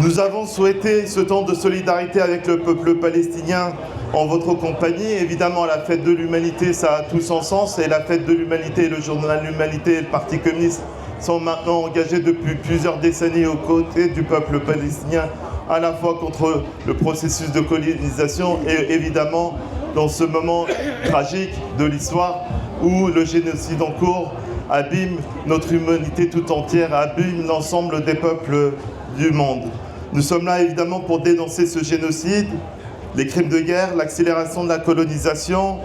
Nous avons souhaité ce temps de solidarité avec le peuple palestinien en votre compagnie. Évidemment, la fête de l'humanité, ça a tout son sens. Et la fête de l'humanité, le journal L'Humanité et le Parti communiste sont maintenant engagés depuis plusieurs décennies aux côtés du peuple palestinien, à la fois contre le processus de colonisation et évidemment dans ce moment tragique de l'histoire où le génocide en cours abîme notre humanité tout entière, abîme l'ensemble des peuples du monde. Nous sommes là évidemment pour dénoncer ce génocide, les crimes de guerre, l'accélération de la colonisation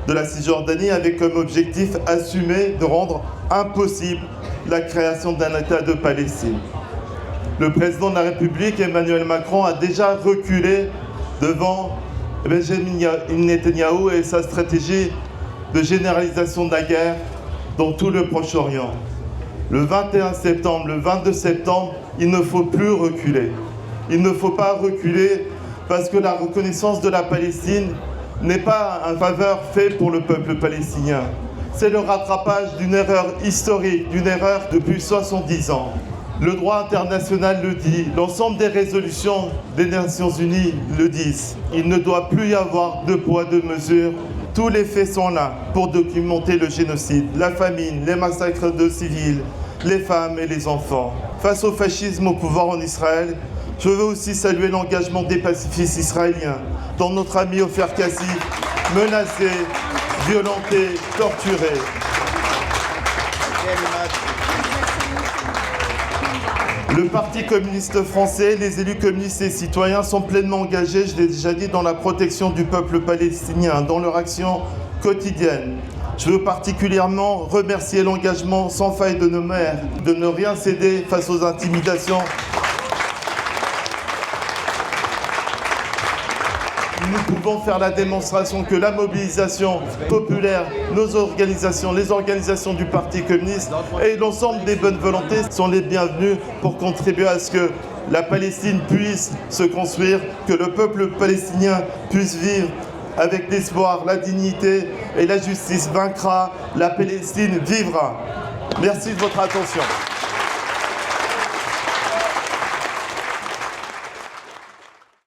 de la Cisjordanie avec comme objectif assumé de rendre impossible la création d'un État de Palestine. Le président de la République, Emmanuel Macron, a déjà reculé devant Benjamin Netanyahou et sa stratégie de généralisation de la guerre dans tout le Proche-Orient. Le 21 septembre, le 22 septembre, il ne faut plus reculer. Il ne faut pas reculer parce que la reconnaissance de la Palestine n'est pas un faveur fait pour le peuple palestinien. C'est le rattrapage d'une erreur historique, d'une erreur depuis 70 ans. Le droit international le dit, l'ensemble des résolutions des Nations Unies le disent. Il ne doit plus y avoir de poids, de mesure. Tous les faits sont là pour documenter le génocide, la famine, les massacres de civils, les femmes et les enfants. Face au fascisme au pouvoir en Israël, je veux aussi saluer l'engagement des pacifistes israéliens, dont notre ami Ofer Kassif, menacé, violenté, torturé. Le Parti communiste français, les élus communistes et citoyens sont pleinement engagés, je l'ai déjà dit, dans la protection du peuple palestinien, dans leur action quotidienne. Je veux particulièrement remercier l'engagement sans faille de nos maires, de ne rien céder face aux intimidations. Nous pouvons faire la démonstration que la mobilisation populaire, nos organisations, les organisations du Parti communiste et l'ensemble des bonnes volontés sont les bienvenus pour contribuer à ce que la Palestine puisse se construire, que le peuple palestinien puisse vivre avec l'espoir, la dignité et la justice vaincra, la Palestine vivra. Merci de votre attention.